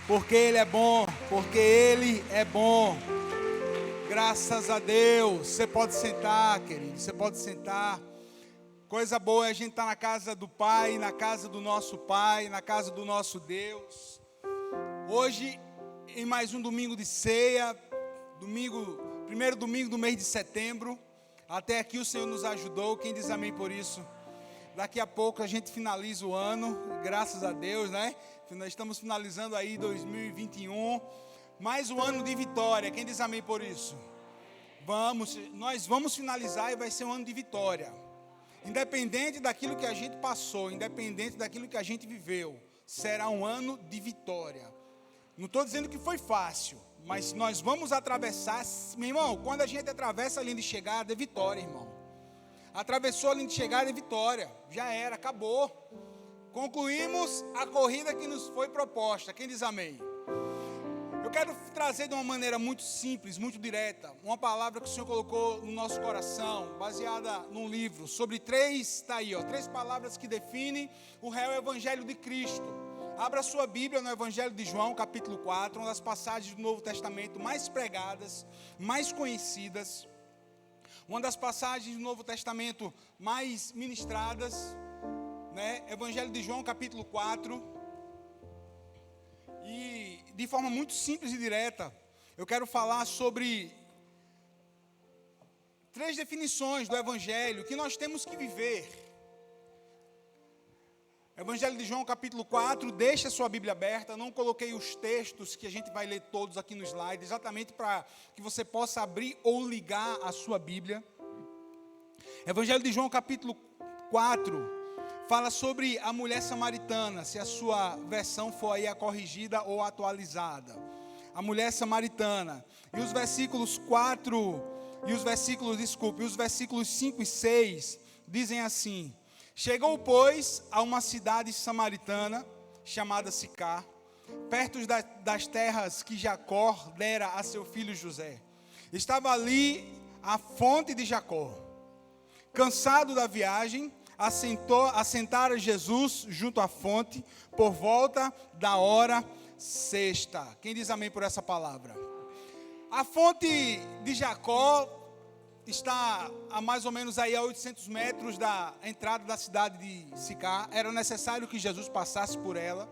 Porque Ele é bom, porque Ele é bom. Graças a Deus. Você pode sentar, querido, você pode sentar. Coisa boa é a gente estar na casa do Pai, na casa do nosso Pai, na casa do nosso Deus. Hoje, em mais um domingo de ceia, primeiro domingo do mês de setembro. Até aqui o Senhor nos ajudou, quem diz amém por isso? Daqui a pouco a gente finaliza o ano, graças a Deus, né? Nós estamos finalizando aí 2021, mais um ano de vitória, quem diz amém por isso? Nós vamos finalizar e vai ser um ano de vitória. Independente daquilo que a gente passou, independente daquilo que a gente viveu, será um ano de vitória. Não estou dizendo que foi fácil, mas nós vamos atravessar, meu irmão, quando a gente atravessa a linha de chegada é vitória, irmão. Atravessou a linha de chegada é vitória, já era, acabou. Concluímos a corrida que nos foi proposta, quem diz amém? Eu quero trazer de uma maneira muito simples, muito direta, uma palavra que o Senhor colocou no nosso coração, baseada num livro, sobre três palavras que definem o real evangelho de Cristo. Abra sua Bíblia no Evangelho de João, capítulo 4, uma das passagens do Novo Testamento mais pregadas, mais conhecidas, uma das passagens do Novo Testamento mais ministradas, né? Evangelho de João, capítulo 4, e de forma muito simples e direta, eu quero falar sobre três definições do Evangelho que nós temos que viver. Evangelho de João, capítulo 4, deixa a sua Bíblia aberta, não coloquei os textos que a gente vai ler todos aqui no slide, exatamente para que você possa abrir ou ligar a sua Bíblia. Evangelho de João, capítulo 4, fala sobre a mulher samaritana, se a sua versão for aí a corrigida ou atualizada. A mulher samaritana. E os versículos 5 e 6 dizem assim: Chegou, pois, a uma cidade samaritana, chamada Sicar, perto das terras que Jacó dera a seu filho José. Estava ali a fonte de Jacó. Cansado da viagem, assentara Jesus junto à fonte, por volta da hora sexta. Quem diz amém por essa palavra? A fonte de Jacó está a mais ou menos aí a 800 metros da entrada da cidade de Sicar. Era necessário que Jesus passasse por ela.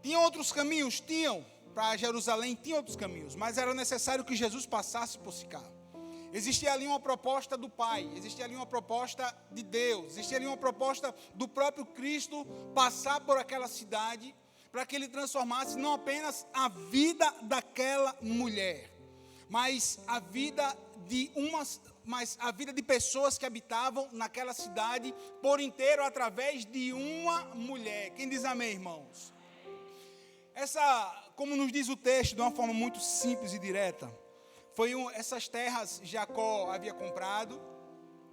Tinha outros caminhos? Tinham. Para Jerusalém tinha outros caminhos, mas era necessário que Jesus passasse por Sicar. Existia ali uma proposta do Pai, existia ali uma proposta de Deus, existia ali uma proposta do próprio Cristo passar por aquela cidade, para que Ele transformasse não apenas a vida daquela mulher, mas a vida de pessoas que habitavam naquela cidade por inteiro, através de uma mulher. Quem diz amém, irmãos? Como nos diz o texto, de uma forma muito simples e direta, essas terras Jacó havia comprado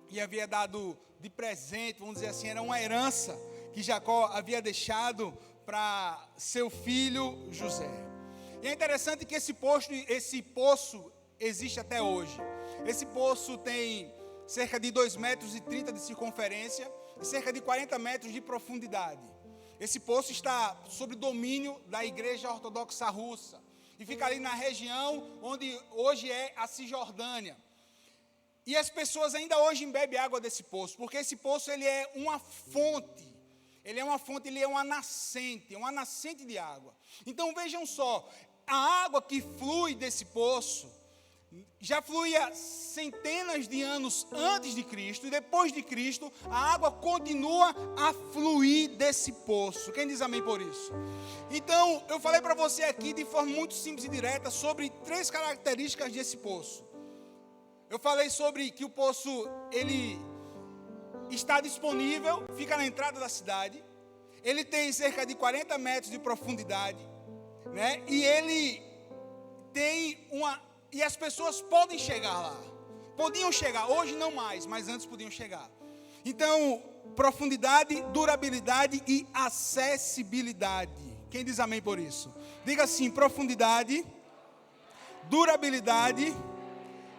e havia dado de presente, vamos dizer assim, era uma herança que Jacó havia deixado para seu filho José. E é interessante que esse poço existe até hoje. Esse poço tem cerca de 2,30 metros de circunferência e cerca de 40 metros de profundidade. Esse poço está sob domínio da Igreja Ortodoxa Russa e fica ali na região onde hoje é a Cisjordânia. E as pessoas ainda hoje bebem água desse poço, porque esse poço ele é uma fonte. Ele é uma nascente de água. Então vejam só, a água que flui desse poço já fluía centenas de anos antes de Cristo, e depois de Cristo, a água continua a fluir desse poço. Quem diz amém por isso? Então, eu falei para você aqui de forma muito simples e direta sobre três características desse poço. Eu falei sobre que o poço, ele está disponível, fica na entrada da cidade, ele tem cerca de 40 metros de profundidade, né? E ele tem e as pessoas podem chegar lá. Podiam chegar, hoje não mais, mas antes podiam chegar. Então, profundidade, durabilidade e acessibilidade. Quem diz amém por isso? Diga assim: profundidade, durabilidade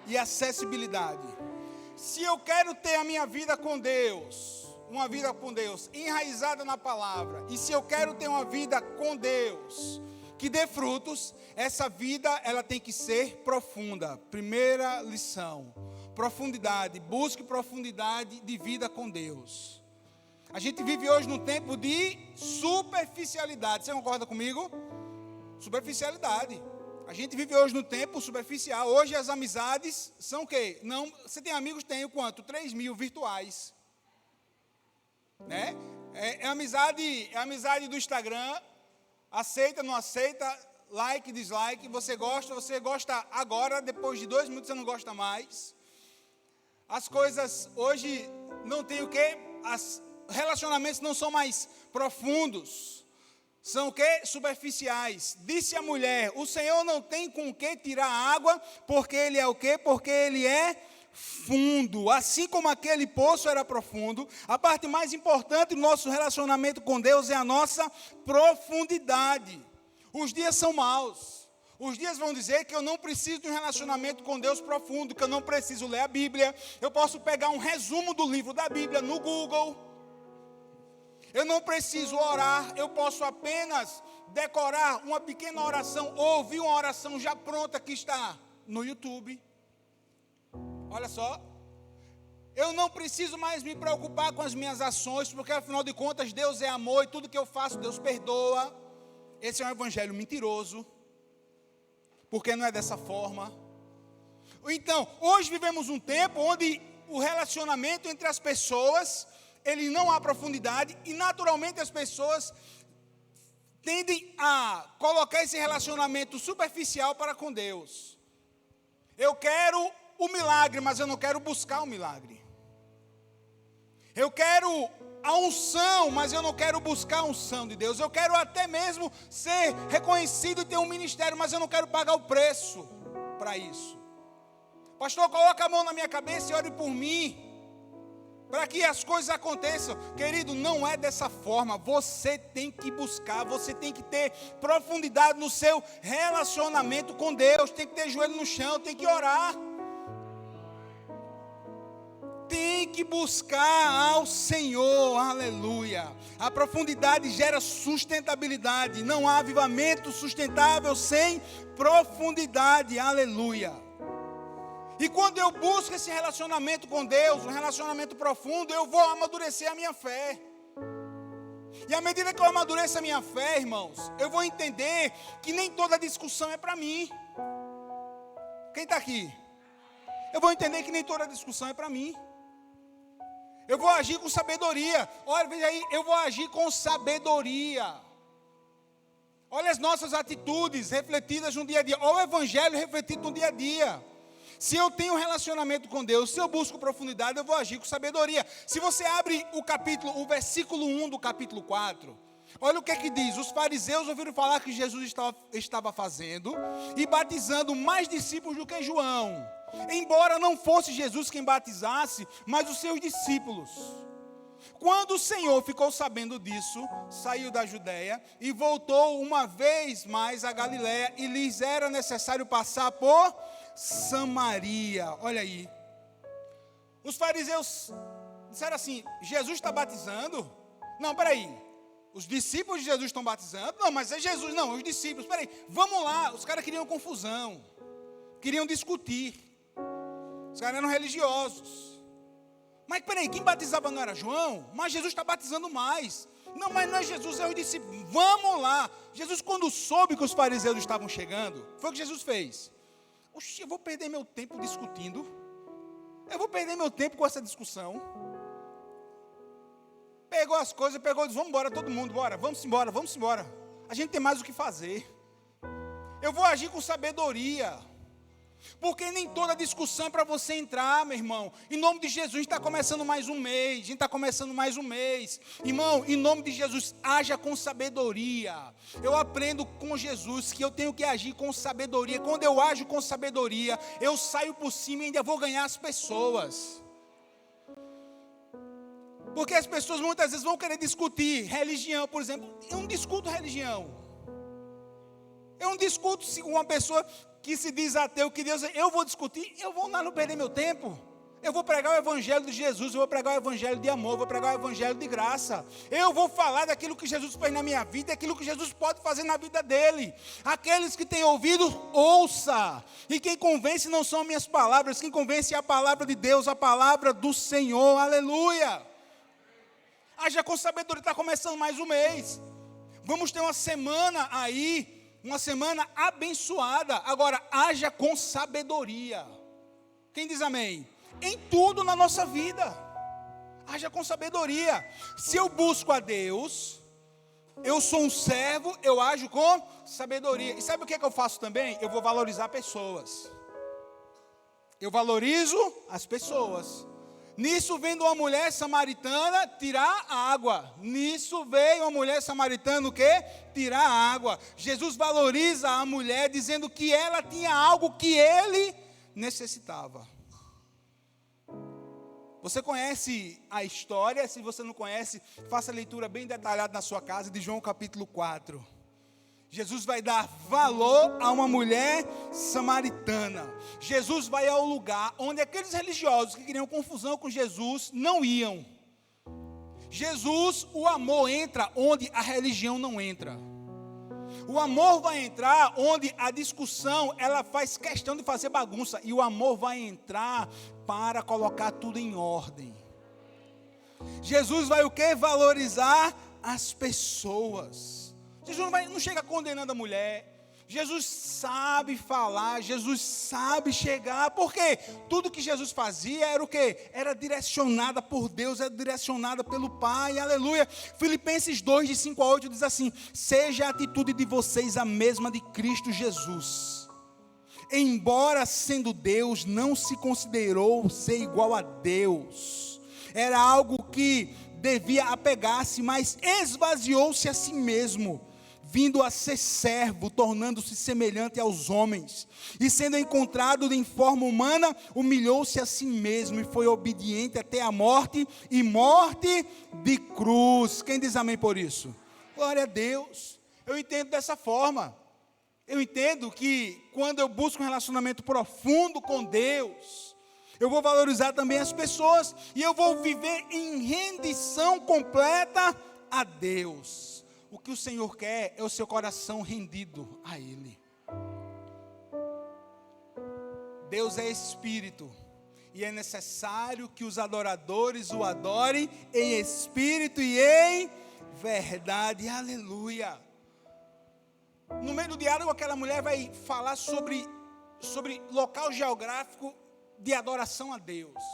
e acessibilidade. Se eu quero ter a minha vida com Deus, uma vida com Deus enraizada na palavra, e se eu quero ter uma vida com Deus, que dê frutos, essa vida ela tem que ser profunda. Primeira lição, profundidade. Busque profundidade de vida com Deus. A gente vive hoje num tempo de superficialidade. Você concorda comigo? Superficialidade. A gente vive hoje no tempo superficial. Hoje as amizades são o quê? Não, você tem amigos? Tenho quanto? 3.000 virtuais. Né? É amizade do Instagram. Aceita, não aceita, like, dislike. Você gosta agora, depois de 2 minutos você não gosta mais. As coisas hoje não tem o quê? Os relacionamentos não são mais profundos. São o quê? Superficiais. Disse a mulher, o Senhor não tem com o que tirar água, porque Ele é o quê? Porque Ele é fundo. Assim como aquele poço era profundo, a parte mais importante do nosso relacionamento com Deus é a nossa profundidade. Os dias são maus. Os dias vão dizer que eu não preciso de um relacionamento com Deus profundo, que eu não preciso ler a Bíblia. Eu posso pegar um resumo do livro da Bíblia no Google. Eu não preciso orar, eu posso apenas decorar uma pequena oração, ou ouvir uma oração já pronta que está no YouTube. Olha só, eu não preciso mais me preocupar com as minhas ações, porque afinal de contas Deus é amor e tudo que eu faço Deus perdoa. Esse é um evangelho mentiroso, porque não é dessa forma. Então, hoje vivemos um tempo onde o relacionamento entre as pessoas, ele não há profundidade e naturalmente as pessoas tendem a colocar esse relacionamento superficial para com Deus. Eu quero o milagre, mas eu não quero buscar o milagre. Eu quero a unção, mas eu não quero buscar a unção de Deus. Eu quero até mesmo ser reconhecido e ter um ministério, mas eu não quero pagar o preço para isso. Pastor, coloca a mão na minha cabeça e ore por mim, para que as coisas aconteçam. Querido, não é dessa forma. Você tem que buscar, você tem que ter profundidade no seu relacionamento com Deus. Tem que ter joelho no chão, tem que orar. Tem que buscar ao Senhor, aleluia. A profundidade gera sustentabilidade. Não há avivamento sustentável sem profundidade, aleluia. E quando eu busco esse relacionamento com Deus, um relacionamento profundo, eu vou amadurecer a minha fé. E à medida que eu amadureço a minha fé, irmãos, eu vou entender que nem toda discussão é para mim. Quem está aqui? Eu vou entender que nem toda discussão é para mim. Eu vou agir com sabedoria. Olha, veja aí, eu vou agir com sabedoria. Olha as nossas atitudes refletidas no dia a dia. Olha o evangelho refletido no dia a dia. Se eu tenho um relacionamento com Deus, se eu busco profundidade, eu vou agir com sabedoria. Se você abre o versículo 1 do capítulo 4, olha o que é que diz. Os fariseus ouviram falar que Jesus estava fazendo e batizando mais discípulos do que João. Embora não fosse Jesus quem batizasse, mas os seus discípulos. Quando o Senhor ficou sabendo disso, saiu da Judeia e voltou uma vez mais a Galiléia, e lhes era necessário passar por Samaria. Olha aí. Os fariseus disseram assim: Jesus está batizando? Não, peraí. Os discípulos de Jesus estão batizando? Não, mas é Jesus. Não, os discípulos. Peraí, vamos lá. Os caras queriam confusão. Queriam discutir. Os caras eram religiosos. Mas peraí, quem batizava não era João? Mas Jesus está batizando mais. Não, mas não é Jesus, é os discípulos. Vamos lá. Jesus, quando soube que os fariseus estavam chegando, foi o que Jesus fez. Oxi, eu vou perder meu tempo discutindo. Eu vou perder meu tempo com essa discussão. Pegou as coisas, pegou e disse: vamos embora todo mundo, bora, vamos embora, vamos embora. A gente tem mais o que fazer. Eu vou agir com sabedoria. Porque nem toda discussão é para você entrar, meu irmão. Em nome de Jesus, a gente está começando mais um mês. Irmão, em nome de Jesus, haja com sabedoria. Eu aprendo com Jesus que eu tenho que agir com sabedoria. Quando eu ajo com sabedoria, eu saio por cima e ainda vou ganhar as pessoas. Porque as pessoas muitas vezes vão querer discutir religião, por exemplo. Eu não discuto religião. Eu não discuto se uma pessoa que se diz ateu, que Deus, eu vou discutir, eu vou lá não perder meu tempo. Eu vou pregar o evangelho de Jesus, eu vou pregar o evangelho de amor, eu vou pregar o evangelho de graça. Eu vou falar daquilo que Jesus fez na minha vida, daquilo que Jesus pode fazer na vida dele. Aqueles que têm ouvido, ouça. E quem convence não são minhas palavras, quem convence é a palavra de Deus, a palavra do Senhor. Aleluia. Haja com sabedoria, está começando mais um mês. Vamos ter uma semana aí, uma semana abençoada. Agora, haja com sabedoria. Quem diz amém? Em tudo na nossa vida, haja com sabedoria. Se eu busco a Deus, eu sou um servo, eu ajo com sabedoria. E sabe o que é que eu faço também? Eu vou valorizar pessoas. Eu valorizo as pessoas. Nisso vendo uma mulher samaritana tirar a água. Nisso veio uma mulher samaritana o quê? Tirar a água. Jesus valoriza a mulher dizendo que ela tinha algo que ele necessitava. Você conhece a história? Se você não conhece, faça a leitura bem detalhada na sua casa de João capítulo 4. Jesus vai dar valor a uma mulher samaritana. Jesus vai ao lugar onde aqueles religiosos que queriam confusão com Jesus não iam. Jesus, o amor entra onde a religião não entra. O amor vai entrar onde a discussão, ela faz questão de fazer bagunça. E o amor vai entrar para colocar tudo em ordem. Jesus vai o quê? Valorizar as pessoas. Jesus não chega condenando a mulher. Jesus sabe falar, Jesus sabe chegar. Por quê? Tudo que Jesus fazia era o quê? Era direcionada por Deus, era direcionada pelo Pai, aleluia. Filipenses 2, de 5 a 8 diz assim: seja a atitude de vocês a mesma de Cristo Jesus. Embora sendo Deus, não se considerou ser igual a Deus. Era algo que devia apegar-se, mas esvaziou-se a si mesmo, vindo a ser servo, tornando-se semelhante aos homens, e sendo encontrado em forma humana, humilhou-se a si mesmo, e foi obediente até a morte, e morte de cruz. Quem diz amém por isso? Glória a Deus. Eu entendo dessa forma. Eu entendo que quando eu busco um relacionamento profundo com Deus, eu vou valorizar também as pessoas, e eu vou viver em rendição completa a Deus. O que o Senhor quer é o seu coração rendido a Ele. Deus é Espírito, e é necessário que os adoradores o adorem em Espírito e em verdade. Aleluia. No meio do diálogo, aquela mulher vai falar sobre local geográfico de adoração a Deus.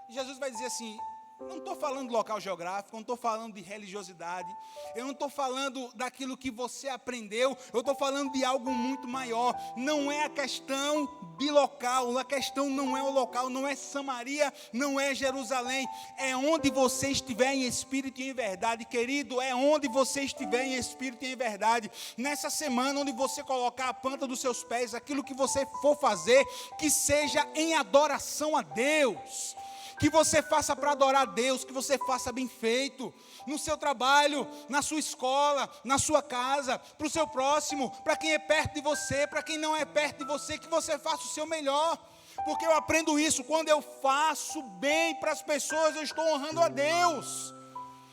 E Jesus vai dizer assim: não estou falando de local geográfico, não estou falando de religiosidade, eu não estou falando daquilo que você aprendeu, eu estou falando de algo muito maior. Não é a questão de local, a questão não é o local, não é Samaria, não é Jerusalém, é onde você estiver em espírito e em verdade, querido, é onde você estiver em espírito e em verdade. Nessa semana, onde você colocar a planta dos seus pés, aquilo que você for fazer, que seja em adoração a Deus. Que você faça para adorar a Deus, que você faça bem feito, no seu trabalho, na sua escola, na sua casa, para o seu próximo, para quem é perto de você, para quem não é perto de você, que você faça o seu melhor, porque eu aprendo isso, quando eu faço bem para as pessoas, eu estou honrando a Deus.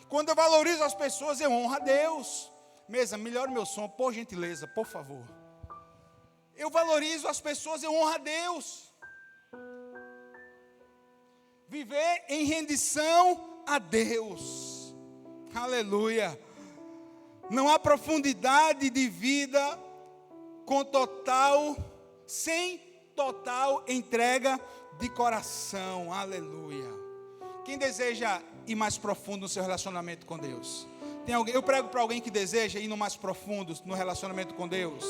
Quando eu valorizo as pessoas, eu honro a Deus. Mesa, melhore meu som, por gentileza, por favor. Eu valorizo as pessoas, eu honro a Deus. Viver em rendição a Deus. Aleluia. Não há profundidade de vida sem total entrega de coração. Aleluia. Quem deseja ir mais profundo no seu relacionamento com Deus? Tem alguém? Eu prego para alguém que deseja ir no mais profundo no relacionamento com Deus.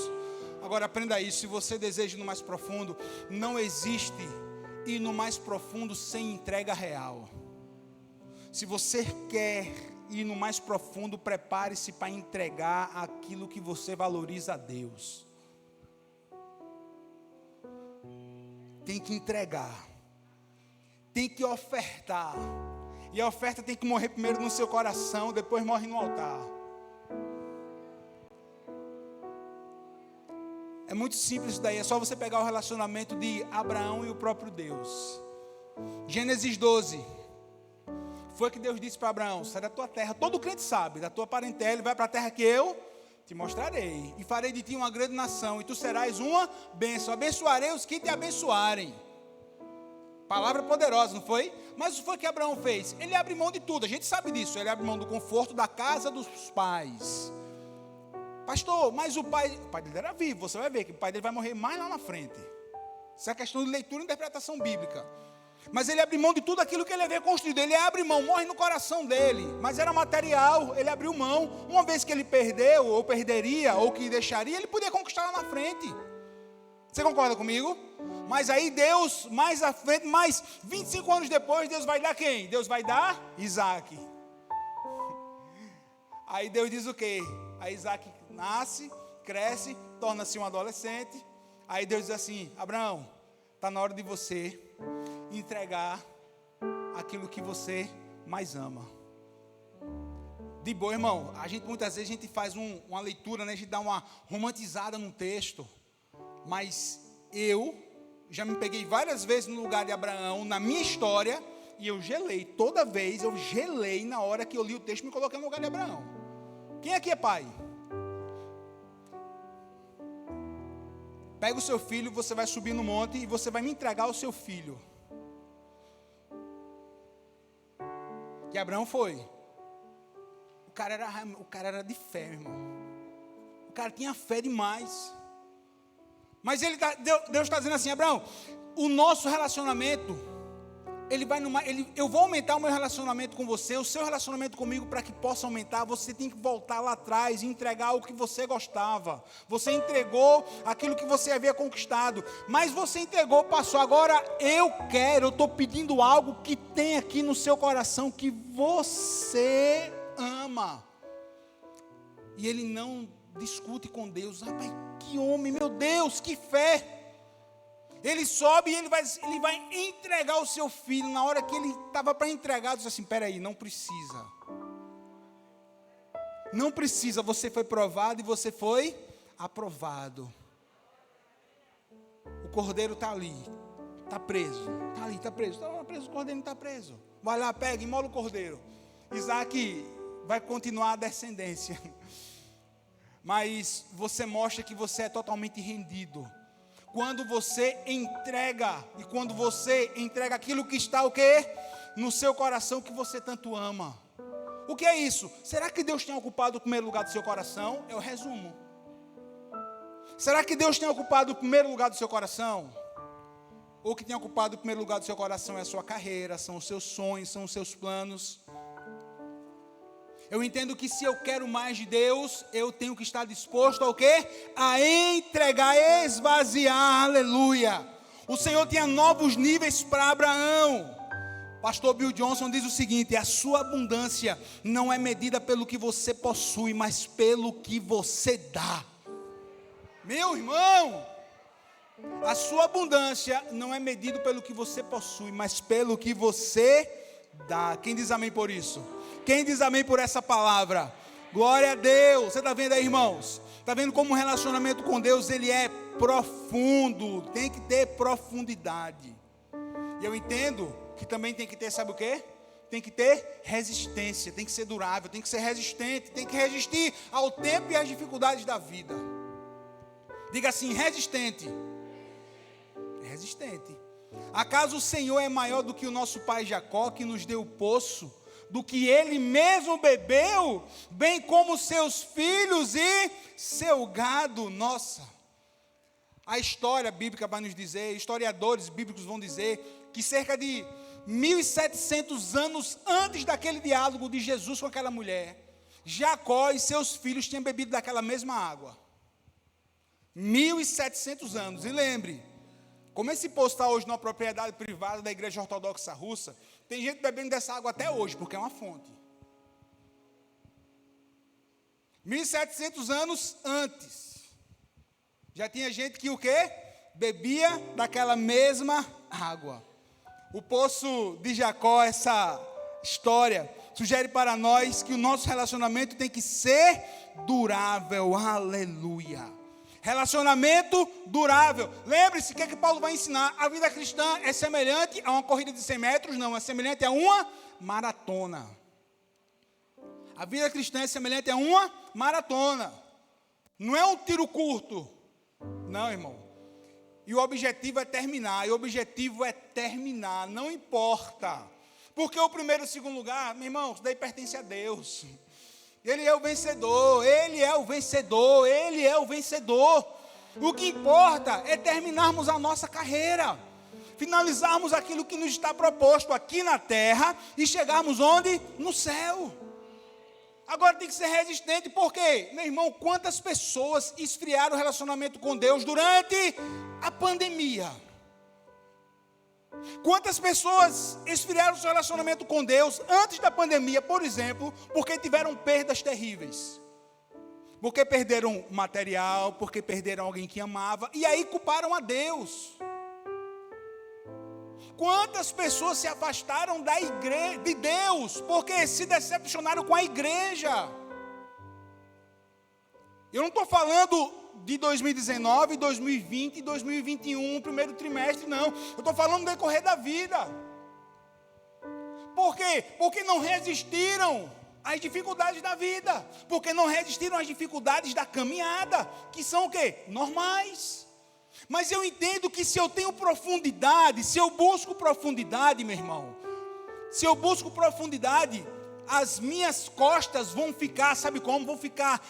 Agora aprenda isso. Se você deseja ir no mais profundo, não existe ir no mais profundo sem entrega real. Se você quer ir no mais profundo, prepare-se para entregar aquilo que você valoriza a Deus. Tem que entregar, tem que ofertar, e a oferta tem que morrer primeiro no seu coração, depois morre no altar. É muito simples isso daí, é só você pegar o relacionamento de Abraão e o próprio Deus. Gênesis 12. Foi que Deus disse para Abraão: sai da tua terra, todo crente sabe, da tua parentela, e vai para a terra que eu te mostrarei, e farei de ti uma grande nação, e tu serás uma bênção, abençoarei os que te abençoarem. Palavra poderosa, não foi? Mas o que foi que Abraão fez? Ele abre mão de tudo, a gente sabe disso. Ele abre mão do conforto da casa dos pais. Pastor, mas o pai dele era vivo, você vai ver que o pai dele vai morrer mais lá na frente. Isso é questão de leitura e interpretação bíblica. Mas ele abre mão de tudo aquilo que ele havia construído. Ele abre mão, morre no coração dele. Mas era material, ele abriu mão. Uma vez que ele perdeu, ou perderia, ou que deixaria, ele podia conquistar lá na frente. Você concorda comigo? Mas aí Deus, mais à frente, mais 25 anos depois, Deus vai dar quem? Deus vai dar Isaac. Aí Deus diz o quê? Aí Isaac nasce, cresce, torna-se um adolescente. Aí Deus diz assim: Abraão, está na hora de você entregar aquilo que você mais ama. De boa, irmão, muitas vezes a gente faz uma leitura, né? A gente dá uma romantizada num texto. Mas eu já me peguei várias vezes no lugar de Abraão, na minha história, e eu gelei. Toda vez eu gelei na hora que eu li o texto, me coloquei no lugar de Abraão. Quem aqui é pai? Pega o seu filho, você vai subir no monte e você vai me entregar o seu filho. Que Abraão foi. O cara era de fé, irmão. O cara tinha fé demais. Mas Deus está dizendo assim: Abraão, o nosso relacionamento, eu vou aumentar o meu relacionamento com você, o seu relacionamento comigo, para que possa aumentar, você tem que voltar lá atrás e entregar o que você gostava. Você entregou aquilo que você havia conquistado, mas você entregou, passou. Agora eu estou pedindo algo que tem aqui no seu coração, que você ama. E ele não discute com Deus. Rapaz, que homem, meu Deus, que fé. Ele sobe e ele vai entregar o seu filho. Na hora que ele estava para entregar, ele disse assim: peraí, não precisa. Não precisa, você foi provado e você foi aprovado. O cordeiro está ali, está preso. Está ali, está preso. Está preso, o cordeiro não está preso. Vai lá, pega, imola o cordeiro. Isaac vai continuar a descendência. Mas você mostra que você é totalmente rendido. Quando você entrega, e quando você entrega aquilo que está o quê? No seu coração, que você tanto ama. O que é isso? Será que Deus tem ocupado o primeiro lugar do seu coração? É o resumo. Será que Deus tem ocupado o primeiro lugar do seu coração? Ou o que tem ocupado o primeiro lugar do seu coração é a sua carreira, são os seus sonhos, são os seus planos? Eu entendo que se eu quero mais de Deus, eu tenho que estar disposto ao quê? A entregar, esvaziar, aleluia. O Senhor tinha novos níveis para Abraão. Pastor Bill Johnson diz o seguinte: a sua abundância não é medida pelo que você possui, mas pelo que você dá. Meu irmão, a sua abundância não é medida pelo que você possui, mas pelo que você dá. Quem diz amém por isso? Quem diz amém por essa palavra? Glória a Deus. Você está vendo aí, irmãos? Está vendo como o relacionamento com Deus, ele é profundo. Tem que ter profundidade. E eu entendo que também tem que ter, sabe o quê? Tem que ter resistência. Tem que ser durável, tem que ser resistente. Tem que resistir ao tempo e às dificuldades da vida. Diga assim: resistente. Resistente. Acaso o Senhor é maior do que o nosso pai Jacó, que nos deu o poço, do que ele mesmo bebeu, bem como seus filhos e seu gado? Nossa, a história bíblica vai nos dizer, historiadores bíblicos vão dizer, que cerca de 1700 anos antes daquele diálogo de Jesus com aquela mulher, Jacó e seus filhos tinham bebido daquela mesma água. 1700 anos, e lembre, como esse poço está hoje numa propriedade privada da Igreja Ortodoxa Russa, tem gente bebendo dessa água até hoje, porque é uma fonte. 1700 anos antes, já tinha gente que o quê? Bebia daquela mesma água. O poço de Jacó, essa história, sugere para nós que o nosso relacionamento tem que ser durável, aleluia. Relacionamento durável. Lembre-se, o que é que Paulo vai ensinar? A vida cristã é semelhante a uma corrida de 100 metros? Não, é semelhante a uma maratona. A vida cristã é semelhante a uma maratona. Não é um tiro curto. Não, irmão. E o objetivo é terminar. Não importa. Porque o primeiro e o segundo lugar, meu irmão, isso daí pertence a Deus. Ele é o vencedor. O que importa é terminarmos a nossa carreira. Finalizarmos aquilo que nos está proposto aqui na terra e chegarmos onde? No céu. Agora tem que ser resistente, por quê? Meu irmão, quantas pessoas esfriaram o relacionamento com Deus durante a pandemia? Quantas pessoas esfriaram o seu relacionamento com Deus antes da pandemia, por exemplo, porque tiveram perdas terríveis? Porque perderam material, porque perderam alguém que amava, e aí culparam a Deus. Quantas pessoas se afastaram da igreja, de Deus, porque se decepcionaram com a igreja? Eu não estou falando de 2019, 2020, 2021, primeiro trimestre, não. Eu estou falando do decorrer da vida. Por quê? Porque não resistiram às dificuldades da vida. Porque não resistiram às dificuldades da caminhada, que são o quê? Normais. Mas eu entendo que se eu tenho profundidade, se eu busco profundidade, meu irmão, se eu busco profundidade, as minhas costas vão ficar, sabe como? Vão ficar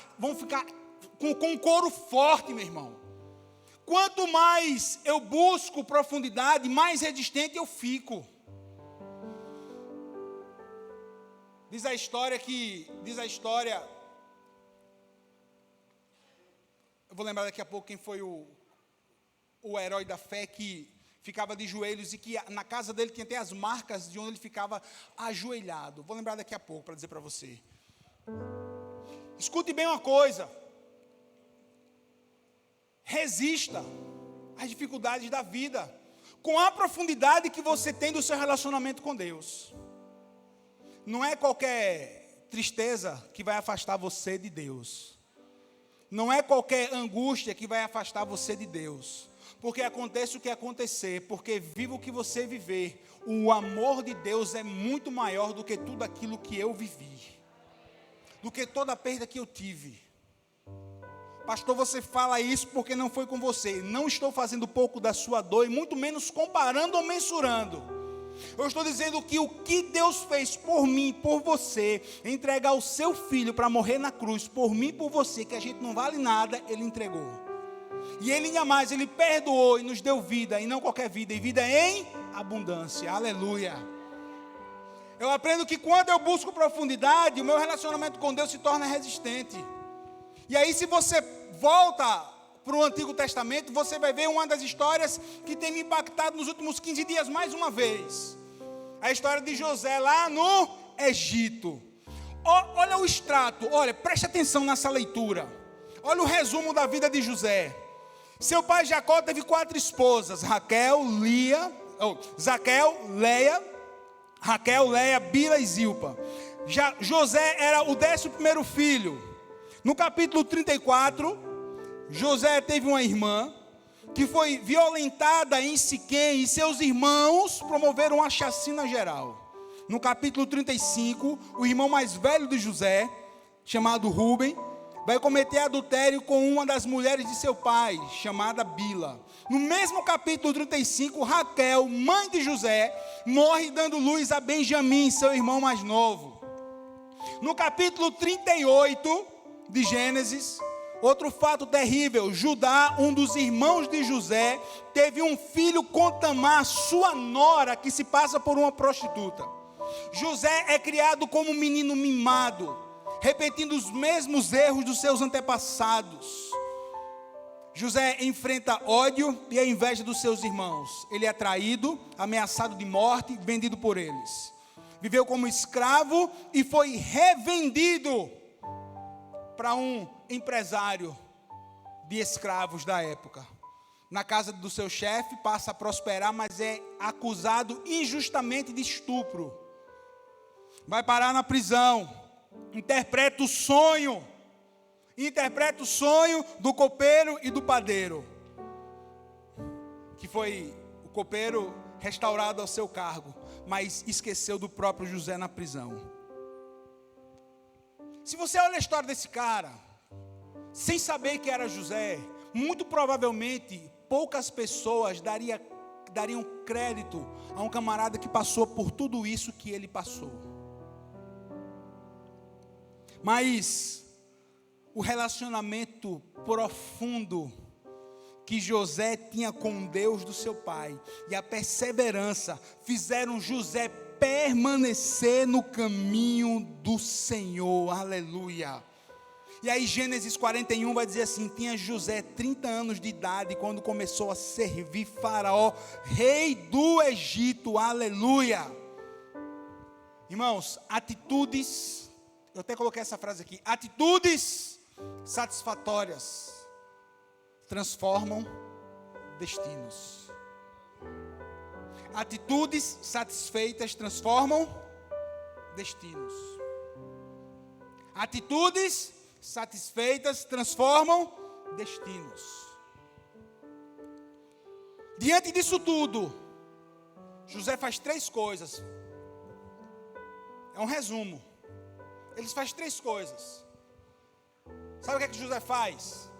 com couro forte, meu irmão. Quanto mais eu busco profundidade, mais resistente eu fico. Diz a história, eu vou lembrar daqui a pouco quem foi o herói da fé que ficava de joelhos e que na casa dele tinha até as marcas de onde ele ficava ajoelhado. Vou lembrar daqui a pouco para dizer para você. Escute bem uma coisa. Resista às dificuldades da vida com a profundidade que você tem do seu relacionamento com Deus. Não é qualquer tristeza que vai afastar você de Deus. Não é qualquer angústia que vai afastar você de Deus. Porque aconteça o que acontecer, porque viva o que você viver, o amor de Deus é muito maior do que tudo aquilo que eu vivi, do que toda a perda que eu tive. Pastor, você fala isso porque não foi com você. Não estou fazendo pouco da sua dor, e muito menos comparando ou mensurando. Eu estou dizendo que o que Deus fez por mim, por você, entregar o seu filho para morrer na cruz, por mim e por você, que a gente não vale nada, Ele entregou. E Ele ainda mais, Ele perdoou e nos deu vida, e não qualquer vida, e vida em abundância, aleluia. Eu aprendo que quando eu busco profundidade, o meu relacionamento com Deus se torna resistente. E aí se você volta para o Antigo Testamento, você vai ver uma das histórias que tem me impactado nos últimos 15 dias mais uma vez. A história de José lá no Egito. Olha o extrato, olha, preste atenção nessa leitura. Olha o resumo da vida de José. Seu pai Jacó teve 4 esposas, Raquel, Leia, Bila e Zilpa. José era o 11º filho. No capítulo 34, José teve uma irmã que foi violentada em Siquém e seus irmãos promoveram uma chacina geral. No capítulo 35, o irmão mais velho de José, chamado Rúben, vai cometer adultério com uma das mulheres de seu pai, chamada Bila. No mesmo capítulo 35, Raquel, mãe de José, morre dando luz a Benjamim, seu irmão mais novo. No capítulo 38 de Gênesis, outro fato terrível, Judá, um dos irmãos de José, teve um filho com Tamar, sua nora, que se passa por uma prostituta. José é criado como um menino mimado, repetindo os mesmos erros dos seus antepassados. José enfrenta ódio e a inveja dos seus irmãos. Ele é traído, ameaçado de morte, vendido por eles. Viveu como escravo e foi revendido para um empresário de escravos da época. Na casa do seu chefe, passa a prosperar, mas é acusado injustamente de estupro. Vai parar na prisão. Interpreta o sonho e interpreta o sonho do copeiro e do padeiro, que foi o copeiro restaurado ao seu cargo, mas esqueceu do próprio José na prisão. Se você olha a história desse cara, sem saber que era José, muito provavelmente poucas pessoas dariam crédito a um camarada que passou por tudo isso que ele passou. Mas o relacionamento profundo que José tinha com Deus do seu pai e a perseverança fizeram José permanecer no caminho do Senhor. Aleluia. E aí Gênesis 41 vai dizer assim: tinha José 30 anos de idade quando começou a servir Faraó, rei do Egito. Aleluia. Irmãos, atitudes, eu até coloquei essa frase aqui: atitudes satisfatórias transformam destinos. Atitudes satisfeitas transformam destinos. Atitudes satisfeitas transformam destinos. Diante disso tudo, José faz 3 coisas. É um resumo. Ele faz 3 coisas. Sabe o que José faz?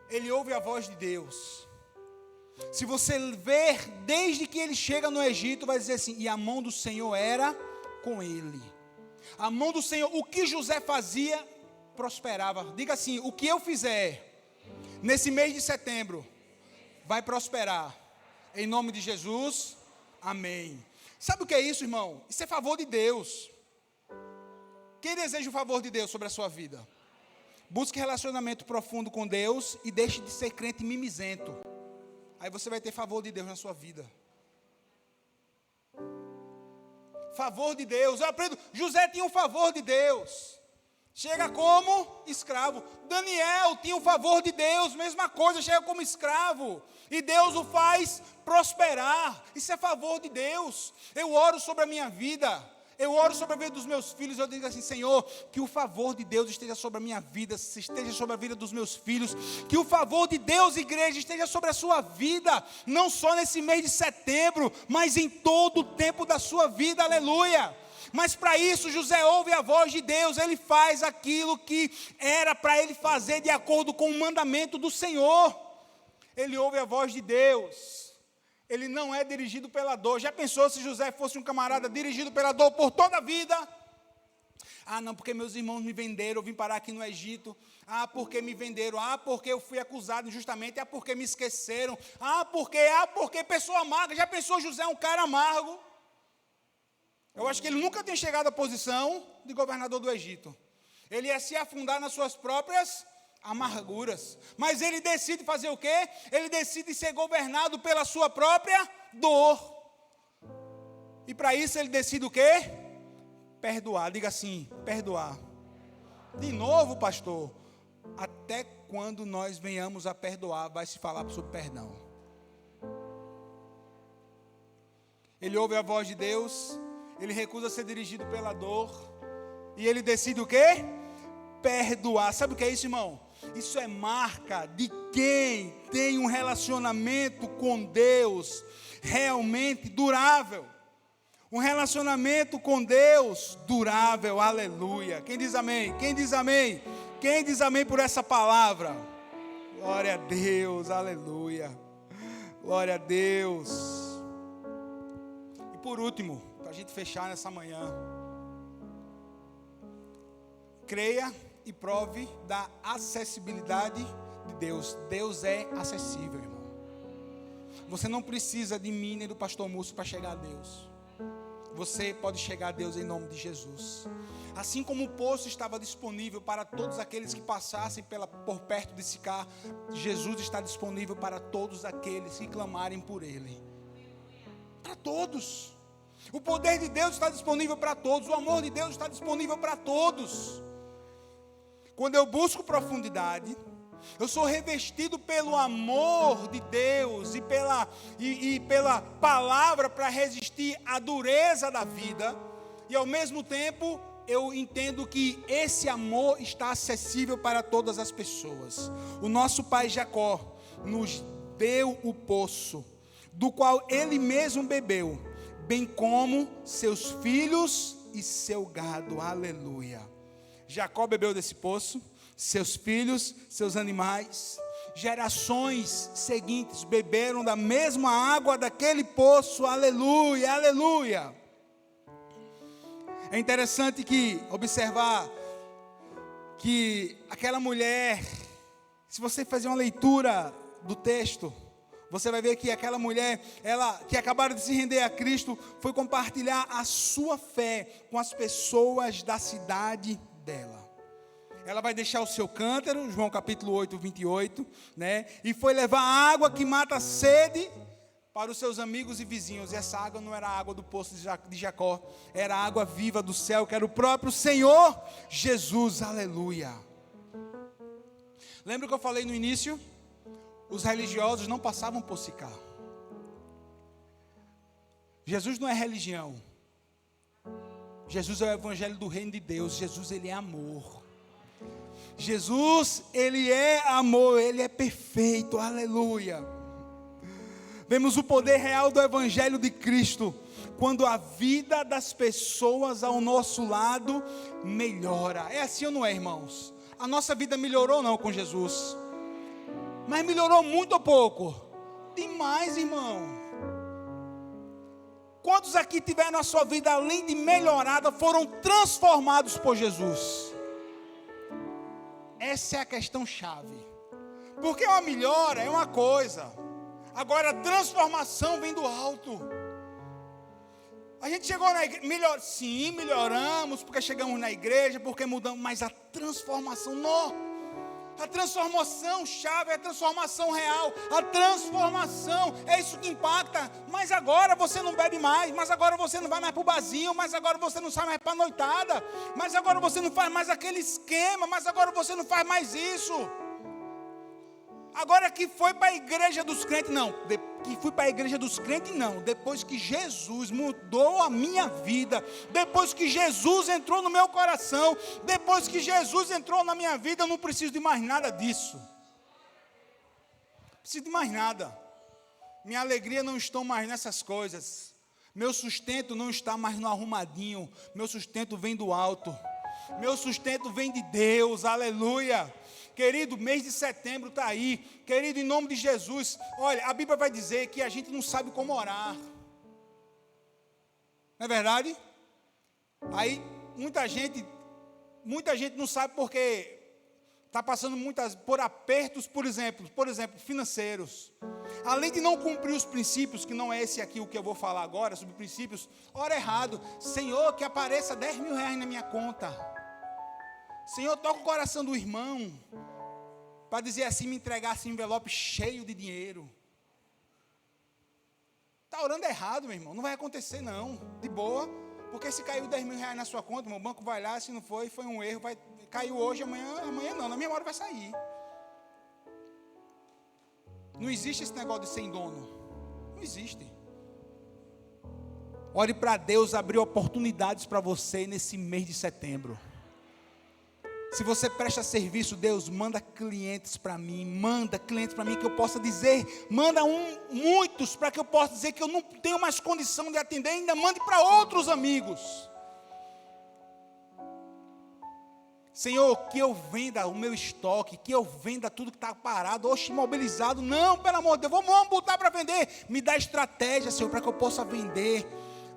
Ele ouve a voz de Deus. Se você ver, desde que ele chega no Egito, vai dizer assim: e a mão do Senhor era com ele. A mão do Senhor, o que José fazia, prosperava. Diga assim: o que eu fizer nesse mês de setembro vai prosperar. Em nome de Jesus, amém. Sabe o que é isso, irmão? Isso é favor de Deus. Quem deseja o favor de Deus sobre a sua vida? Busque relacionamento profundo com Deus e deixe de ser crente mimizento. Aí você vai ter favor de Deus na sua vida. Favor de Deus. Eu aprendo. José tinha um favor de Deus. Chega como escravo. Daniel tinha um favor de Deus. Mesma coisa, chega como escravo. E Deus o faz prosperar. Isso é favor de Deus. Eu oro sobre a minha vida. Eu oro sobre a vida dos meus filhos, eu digo assim: Senhor, que o favor de Deus esteja sobre a minha vida, esteja sobre a vida dos meus filhos, que o favor de Deus, igreja, esteja sobre a sua vida, não só nesse mês de setembro, mas em todo o tempo da sua vida, aleluia. Mas para isso José ouve a voz de Deus, ele faz aquilo que era para ele fazer de acordo com o mandamento do Senhor. Ele ouve a voz de Deus. Ele não é dirigido pela dor. Já pensou se José fosse um camarada dirigido pela dor por toda a vida? Ah, não, porque meus irmãos me venderam, eu vim parar aqui no Egito. Ah, porque me venderam. Ah, porque eu fui acusado injustamente. Ah, porque me esqueceram. Ah, porque pessoa amarga. Já pensou José um cara amargo? Eu acho que ele nunca tinha chegado à posição de governador do Egito. Ele ia se afundar nas suas próprias amarguras. Mas ele decide fazer o quê? Ele decide ser governado pela sua própria dor. E para isso ele decide o quê? Perdoar. Diga assim: perdoar. De novo, pastor. Até quando nós venhamos a perdoar, vai se falar sobre perdão. Ele ouve a voz de Deus. Ele recusa ser dirigido pela dor. E ele decide o quê? Perdoar. Sabe o que é isso, irmão? Isso é marca de quem tem um relacionamento com Deus realmente durável. Um relacionamento com Deus durável, aleluia. Quem diz amém? Quem diz amém? Quem diz amém por essa palavra? Glória a Deus, aleluia. Glória a Deus. E por último, para a gente fechar nessa manhã, creia e prove da acessibilidade de Deus. Deus é acessível, irmão. Você não precisa de mim nem do pastor Múcio para chegar a Deus. Você pode chegar a Deus em nome de Jesus. Assim como o poço estava disponível para todos aqueles que passassem por perto de Sicar, Jesus está disponível para todos aqueles que clamarem por Ele. Para todos. O poder de Deus está disponível para todos. O amor de Deus está disponível para todos. Quando eu busco profundidade, eu sou revestido pelo amor de Deus e pela palavra para resistir à dureza da vida. E ao mesmo tempo, eu entendo que esse amor está acessível para todas as pessoas. O nosso pai Jacó nos deu o poço, do qual ele mesmo bebeu, bem como seus filhos e seu gado. Aleluia. Jacó bebeu desse poço, seus filhos, seus animais, gerações seguintes beberam da mesma água daquele poço. Aleluia, aleluia. É interessante observar que aquela mulher, se você fazer uma leitura do texto, você vai ver que aquela mulher, ela que acabaram de se render a Cristo, foi compartilhar a sua fé com as pessoas da cidade dela. Ela vai deixar o seu cântaro, João capítulo 8, 28, né? E foi levar água que mata a sede para os seus amigos e vizinhos. E essa água não era a água do poço de Jacó, era a água viva do céu, que era o próprio Senhor Jesus. Aleluia. Lembra que eu falei no início? Os religiosos não passavam por Sicar. Jesus não é religião. Jesus é o evangelho do reino de Deus. Jesus, ele é amor. Jesus, ele é amor, ele é perfeito. Aleluia. Vemos o poder real do evangelho de Cristo quando a vida das pessoas ao nosso lado melhora. É assim ou não é, irmãos? A nossa vida melhorou não com Jesus? Mas melhorou muito ou pouco? Demais, irmão. Quantos aqui tiveram a sua vida, além de melhorada, foram transformados por Jesus? Essa é a questão chave. Porque uma melhora é uma coisa, agora a transformação vem do alto. A gente chegou na igreja, sim, melhoramos, porque chegamos na igreja, porque mudamos, mas a transformação não. A transformação chave é a transformação real. A transformação é isso que impacta. Mas agora você não bebe mais. Mas agora você não vai mais para o barzinho. Mas agora você não sai mais para a noitada. Mas agora você não faz mais aquele esquema. Mas agora você não faz mais isso. Agora que foi para a igreja dos crentes, não. Que fui para a igreja dos crentes, não. Depois que Jesus mudou a minha vida, depois que Jesus entrou no meu coração, depois que Jesus entrou na minha vida, eu não preciso de mais nada disso. Não preciso de mais nada. Minha alegria não está mais nessas coisas. Meu sustento não está mais no arrumadinho. Meu sustento vem do alto. Meu sustento vem de Deus. Aleluia. Querido, mês de setembro está aí. Querido, em nome de Jesus, olha, a Bíblia vai dizer que a gente não sabe como orar. Não é verdade? Aí, muita gente não sabe porque está passando por apertos, por exemplo, financeiros. Além de não cumprir os princípios, que não é esse aqui o que eu vou falar agora, sobre princípios, ora errado. Senhor, que apareça 10 mil reais na minha conta. Senhor, toca o coração do irmão, para dizer assim, me entregasse um envelope cheio de dinheiro. Está orando errado, meu irmão, não vai acontecer não, de boa, porque se caiu 10 mil reais na sua conta, meu banco vai lá, se não foi um erro, caiu hoje, amanhã não, na mesma hora vai sair. Não existe esse negócio de sem dono, não existe. Ore para Deus abrir oportunidades para você nesse mês de setembro. Se você presta serviço, Deus, manda clientes para mim, que eu possa dizer, muitos, para que eu possa dizer que eu não tenho mais condição de atender, ainda mande para outros amigos. Senhor, que eu venda o meu estoque, que eu venda tudo que está parado, ou imobilizado, não, pelo amor de Deus, vamos botar para vender, me dá estratégia, Senhor, para que eu possa vender.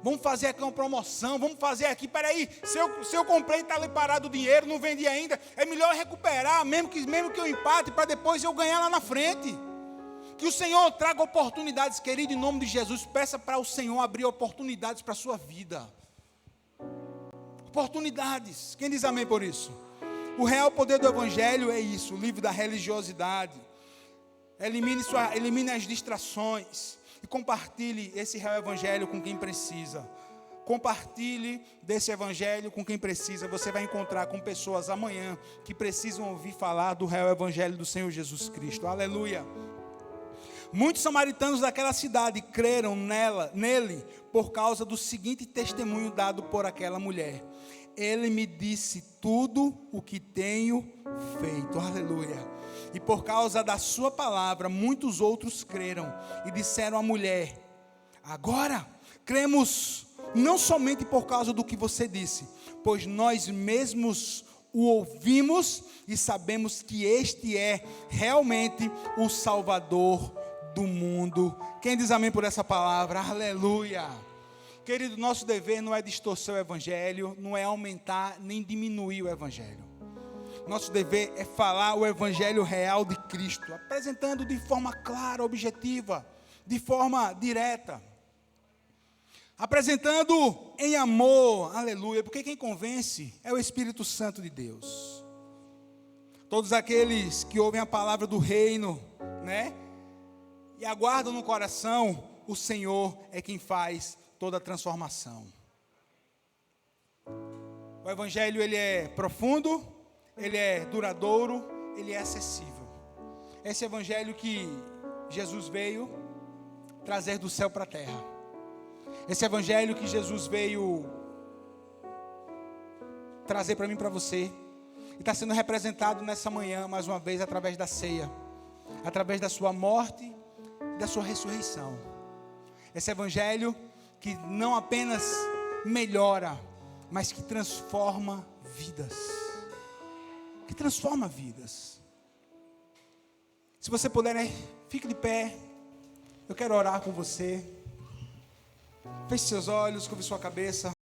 Vamos fazer aqui uma promoção, vamos fazer aqui, peraí, se eu comprei e está ali parado o dinheiro, não vendi ainda, é melhor recuperar, mesmo que eu empate, para depois eu ganhar lá na frente. Que o Senhor traga oportunidades, querido, em nome de Jesus, peça para o Senhor abrir oportunidades para a sua vida. Oportunidades, quem diz amém por isso? O real poder do Evangelho é isso, livre da religiosidade, elimine as distrações, e compartilhe esse real evangelho com quem precisa. Compartilhe desse evangelho com quem precisa. Você vai encontrar com pessoas amanhã que precisam ouvir falar do real evangelho do Senhor Jesus Cristo. Aleluia. Muitos samaritanos daquela cidade creram nele por causa do seguinte testemunho dado por aquela mulher. Ele me disse tudo o que tenho feito. Aleluia. E por causa da sua palavra, muitos outros creram e disseram à mulher: agora cremos, não somente por causa do que você disse, pois nós mesmos o ouvimos e sabemos que este é realmente o Salvador do mundo. Quem diz amém por essa palavra? Aleluia. Querido, nosso dever não é distorcer o Evangelho, não é aumentar nem diminuir o Evangelho. Nosso dever é falar o Evangelho real de Cristo, apresentando de forma clara, objetiva, de forma direta. Apresentando em amor, aleluia, porque quem convence é o Espírito Santo de Deus. Todos aqueles que ouvem a palavra do reino, né, e aguardam no coração, o Senhor é quem faz toda a transformação. O Evangelho, ele é profundo, ele é duradouro, ele é acessível. Esse Evangelho que Jesus veio trazer do céu para a terra. Esse Evangelho que Jesus veio trazer para mim e para você. E está sendo representado nessa manhã, mais uma vez, através da ceia. Através da sua morte e da sua ressurreição. Esse Evangelho que não apenas melhora, mas que transforma vidas. Que transforma vidas. Se você puder, né, fique de pé. Eu quero orar com você. Feche seus olhos, curve sua cabeça.